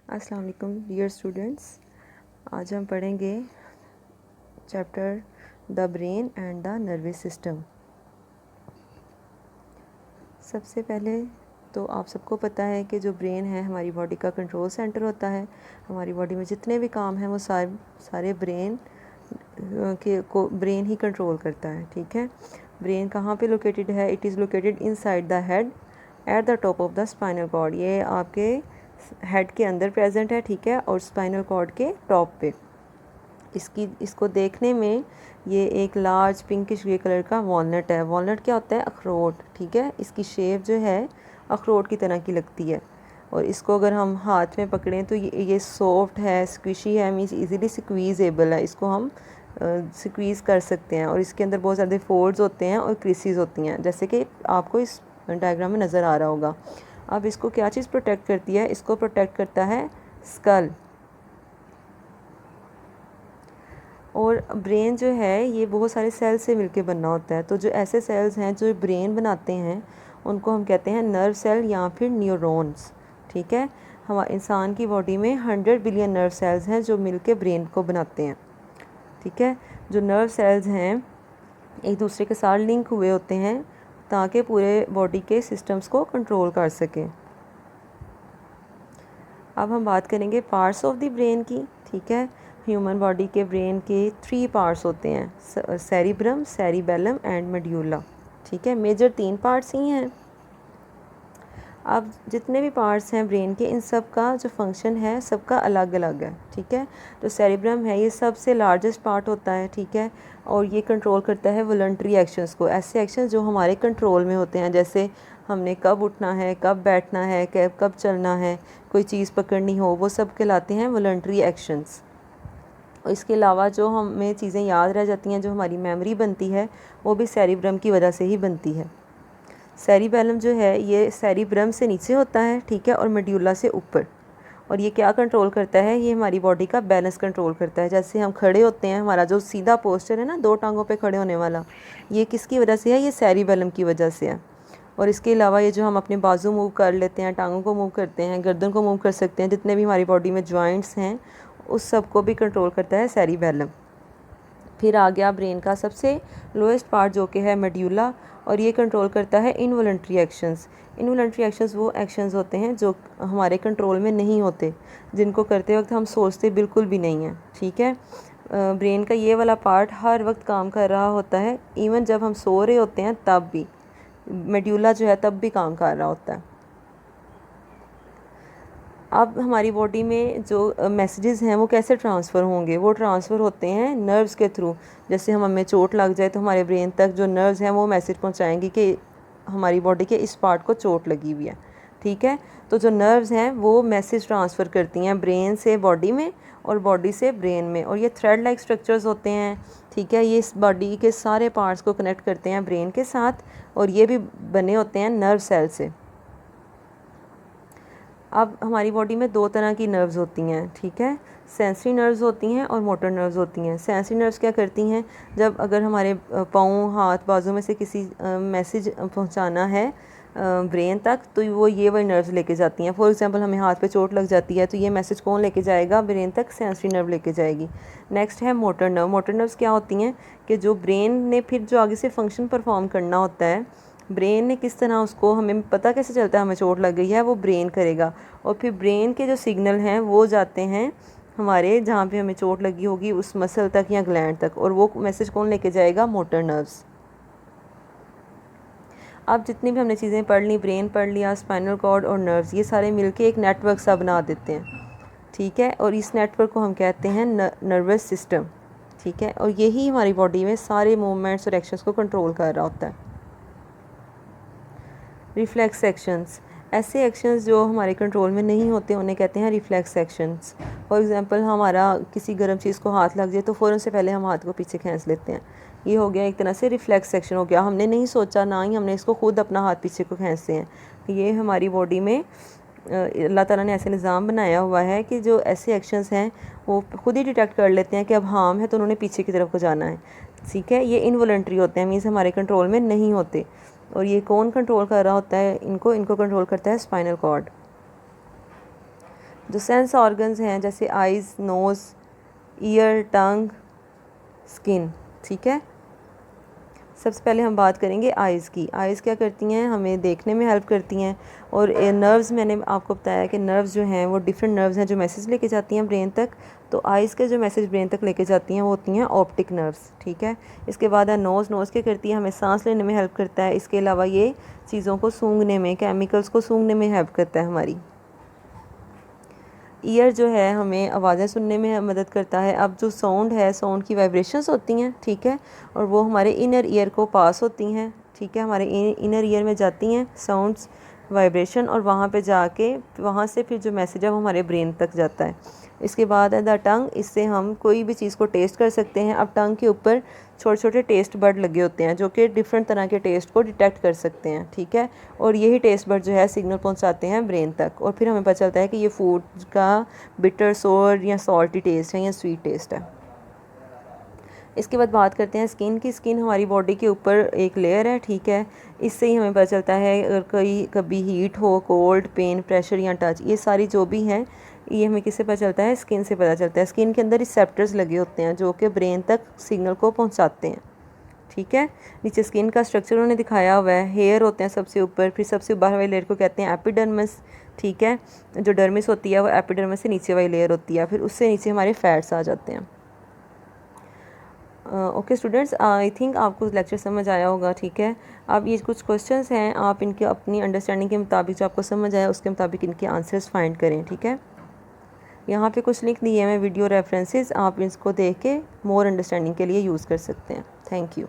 अस्सलाम वालेकुम dear students. आज हम पढ़ेंगे chapter the brain and the nervous system. सबसे पहले तो आप सबको पता है कि जो ब्रेन है हमारी बॉडी का कंट्रोल सेंटर होता है। हमारी बॉडी में जितने भी काम हैं वो सारे ब्रेन ही कंट्रोल करता है। ठीक है, ब्रेन कहाँ पे लोकेटेड है? It is located inside the head at the top of the spinal cord. ये आपके हेड के अंदर प्रेजेंट है, ठीक है, और स्पाइनल कॉर्ड के टॉप पे। इसको देखने में ये एक लार्ज पिंकिश ग्रे कलर का वॉलनट है। वॉलनट क्या होता है? अखरोट। ठीक है, इसकी शेप जो है अखरोट की तरह की लगती है, और इसको अगर हम हाथ में पकड़ें तो ये सॉफ्ट है, स्क्विशी है, मीन्स इजीली स्क्वीजेबल है। इसको हम स्क्वीज़ कर सकते हैं, और इसके अंदर बहुत ज़्यादा फोल्ड्स होते हैं और क्रीसेस होती हैं, जैसे कि आपको इस डायग्राम में नज़र आ रहा होगा। अब इसको क्या चीज़ प्रोटेक्ट करती है? इसको प्रोटेक्ट करता है स्कल। और ब्रेन जो है ये बहुत सारे सेल्स से मिलके बनना होता है। तो जो ऐसे सेल्स हैं जो ब्रेन बनाते हैं उनको हम कहते हैं नर्व सेल या फिर न्यूरॉन्स। ठीक है, हमारे इंसान की बॉडी में 100 बिलियन नर्व सेल्स हैं जो मिलके ब्रेन को बनाते हैं। ठीक है, जो नर्व सेल्स हैं एक दूसरे के साथ लिंक हुए होते हैं ताकि पूरे बॉडी के सिस्टम्स को कंट्रोल कर सकें। अब हम बात करेंगे पार्ट्स ऑफ द ब्रेन की। ठीक है, ह्यूमन बॉडी के ब्रेन के 3 पार्ट्स होते हैं, सेरिब्रम, सेरिबेलम एंड मेड्यूला। ठीक है, मेजर 3 पार्ट्स ही हैं। अब जितने भी पार्ट्स हैं ब्रेन के, इन सब का जो फंक्शन है सबका अलग अलग है। ठीक है, जो सेरिब्रम है ये सबसे लार्जेस्ट पार्ट होता है। ठीक है, और ये कंट्रोल करता है वॉलंटरी एक्शंस को, ऐसे एक्शंस जो हमारे कंट्रोल में होते हैं, जैसे हमने कब उठना है, कब बैठना है, कब चलना है, कोई चीज़ पकड़नी हो, वो सब कहलाते हैं वॉलंटरी एक्शंस। और इसके अलावा जो हमें चीज़ें याद रह जाती हैं, जो हमारी मेमोरी बनती है, वो भी सेरिब्रम की वजह से ही बनती है। सेरिबेलम जो है ये सेरिब्रम से नीचे होता है, ठीक है, और मेड्यूला से ऊपर। और ये क्या कंट्रोल करता है? ये हमारी बॉडी का बैलेंस कंट्रोल करता है। जैसे हम खड़े होते हैं, हमारा जो सीधा पोस्चर है ना, 2 टांगों पे खड़े होने वाला, ये किसकी वजह से है? ये सेरिबेलम की वजह से है। और इसके अलावा ये जो हम अपने बाजू मूव कर लेते हैं, टांगों को मूव करते हैं, गर्दन को मूव कर सकते हैं, जितने भी हमारी बॉडी में जॉइंट्स हैं उस सब को भी कंट्रोल करता है सेरिबेलम। फिर आ गया ब्रेन का सबसे लोएस्ट पार्ट जो कि है मेड्यूला, और ये कंट्रोल करता है इनवॉलंटरी एक्शंस। इनवॉलंटरी एक्शंस वो एक्शंस होते हैं जो हमारे कंट्रोल में नहीं होते, जिनको करते वक्त हम सोचते बिल्कुल भी नहीं हैं। ठीक है, ब्रेन का ये वाला पार्ट हर वक्त काम कर रहा होता है, इवन जब हम सो रहे होते हैं तब भी मेड्यूला जो है तब भी काम कर रहा होता है। अब हमारी बॉडी में जो मैसेजेस हैं वो कैसे ट्रांसफ़र होंगे? वो ट्रांसफ़र होते हैं नर्व्स के थ्रू। जैसे हमें चोट लग जाए तो हमारे ब्रेन तक जो नर्व्स हैं वो मैसेज पहुंचाएंगी कि हमारी बॉडी के इस पार्ट को चोट लगी हुई है। ठीक है, तो जो नर्व्स हैं वो मैसेज ट्रांसफ़र करती हैं ब्रेन से बॉडी में और बॉडी से ब्रेन में, और ये थ्रेड लाइक स्ट्रक्चर्स होते हैं। ठीक है, ये इस बॉडी के सारे पार्ट्स को कनेक्ट करते हैं ब्रेन के साथ, और ये भी बने होते हैं नर्व सेल से। अब हमारी बॉडी में 2 तरह की नर्व्स होती हैं। ठीक है, सेंसरी नर्व्स होती हैं और मोटर नर्व्स होती हैं। सेंसरी नर्व्स क्या करती हैं? जब अगर हमारे पाँव, हाथ, बाजू में से किसी मैसेज पहुंचाना है ब्रेन तक, तो वो ये वही नर्व्स लेके जाती हैं। फॉर एग्जांपल हमें हाथ पे चोट लग जाती है तो ये मैसेज कौन लेके जाएगा? ब्रेन तक सेंसरी नर्व लेके जाएगी। नेक्स्ट है मोटर नर्व। मोटर नर्व्स क्या होती हैं कि जो ब्रेन ने फिर जो आगे से फंक्शन परफॉर्म करना होता है, ब्रेन ने किस तरह उसको, हमें पता कैसे चलता है हमें चोट लग गई है? वो ब्रेन करेगा, और फिर ब्रेन के जो सिग्नल हैं वो जाते हैं हमारे जहाँ पे हमें चोट लगी होगी उस मसल तक या ग्लैंड तक, और वो मैसेज कौन लेके जाएगा? Motor nerves. अब जितनी भी हमने चीज़ें पढ़ ली, ब्रेन पढ़ लिया, स्पाइनल कॉर्ड और नर्व्स, ये सारे मिलके एक नेटवर्क सा बना देते हैं। ठीक है, और इस नेटवर्क को हम कहते हैं नर्वस सिस्टम। ठीक है, और यही हमारी बॉडी में सारे मूवमेंट्स और एक्शंस को कंट्रोल कर रहा होता है। रिफ्लेक्स एक्शंस, ऐसे एक्शंस जो हमारे कंट्रोल में नहीं होते उन्हें कहते हैं रिफ्लेक्स एक्शंस। फॉर एग्जांपल हमारा किसी गर्म चीज़ को हाथ लग जाए तो फ़ौरन से पहले हम हाथ को पीछे खींच लेते हैं। ये हो गया एक तरह से रिफ्लेक्स एक्शन हो गया, हमने नहीं सोचा, ना ही हमने इसको खुद अपना हाथ पीछे को खींचते हैं। ये हमारी बॉडी में अल्लाह ताला ने ऐसे निज़ाम बनाया हुआ है कि जो ऐसे एक्शंस हैं वो खुद ही डिटेक्ट कर लेते हैं कि अब हार्म है तो उन्होंने पीछे की तरफ को जाना है। ठीक है, ये इनवॉलंटरी होते हैं, मीन्स हमारे कंट्रोल में नहीं होते। और ये कौन कंट्रोल कर रहा होता है इनको? इनको कंट्रोल करता है स्पाइनल कॉर्ड। जो सेंस ऑर्गन्स हैं जैसे आइज़, नोज़, ईयर, टंग, स्किन, ठीक है। सबसे पहले हम बात करेंगे आइज़ की। आइज़ क्या करती हैं, हमें देखने में हेल्प करती हैं। और नर्व्स, मैंने आपको बताया कि नर्व्स जो हैं वो डिफरेंट नर्व्स हैं जो मैसेज लेके जाती हैं ब्रेन तक। तो आइज़ के जो मैसेज ब्रेन तक लेके जाती हैं वो होती हैं ऑप्टिक नर्व्स, ठीक है। इसके बाद है नोज़। नोज़ क्या करती है, हमें सांस लेने में हेल्प करता है। इसके अलावा ये चीज़ों को सूंघने में, केमिकल्स को सूंघने में हेल्प करता है हमारी। ईयर जो है हमें आवाज़ें सुनने में मदद करता है। अब जो साउंड है, साउंड की वाइब्रेशंस होती हैं, ठीक है, और वो हमारे इनर ईयर को पास होती हैं, ठीक है, हमारे इनर ईयर में जाती हैं साउंड्स, वाइब्रेशन, और वहाँ पे जाके वहाँ से फिर जो मैसेज है वो हमारे ब्रेन तक जाता है। इसके बाद है द टंग। इससे हम कोई भी चीज़ को टेस्ट कर सकते हैं। अब टंग के ऊपर छोटे छोटे टेस्ट बर्ड लगे होते हैं जो कि डिफरेंट तरह के टेस्ट को डिटेक्ट कर सकते हैं, ठीक है। और यही टेस्ट बर्ड जो है सिग्नल पहुंचाते हैं ब्रेन तक, और फिर हमें पता चलता है कि ये फूड का बिटर, सोर या सॉल्टी टेस्ट है या स्वीट टेस्ट है। इसके बाद बात करते हैं स्किन की। स्किन हमारी बॉडी के ऊपर एक लेयर है, ठीक है। इससे ही हमें पता चलता है अगर कोई कभी हीट हो, कोल्ड, पेन, प्रेशर या टच, ये सारी जो भी हैं ये हमें किससे पता चलता है, स्किन से पता चलता है। स्किन के अंदर रिसेप्टर्स लगे होते हैं जो कि ब्रेन तक सिग्नल को पहुंचाते हैं, ठीक है। नीचे स्किन का स्ट्रक्चर उन्होंने दिखाया हुआ है। हेयर होते हैं सबसे ऊपर, फिर सबसे बाहर वाली लेयर को कहते हैं एपिडर्मिस, ठीक है। जो डर्मिस होती है वो एपिडर्मिस से नीचे वाली लेयर होती है, फिर उससे नीचे हमारे फैट्स आ जाते हैं। ओके स्टूडेंट्स, आई थिंक आपको लेक्चर समझ आया होगा, ठीक है। अब ये कुछ क्वेश्चंस हैं, आप इनके अपनी अंडरस्टैंडिंग के मुताबिक जो आपको समझ आया उसके मुताबिक इनके आंसर्स फाइंड करें, ठीक है। यहाँ पे कुछ लिंक दिए हैं मैं वीडियो रेफरेंसेस, आप इसको देख के मोर अंडरस्टैंडिंग के लिए यूज़ कर सकते हैं। Thank you.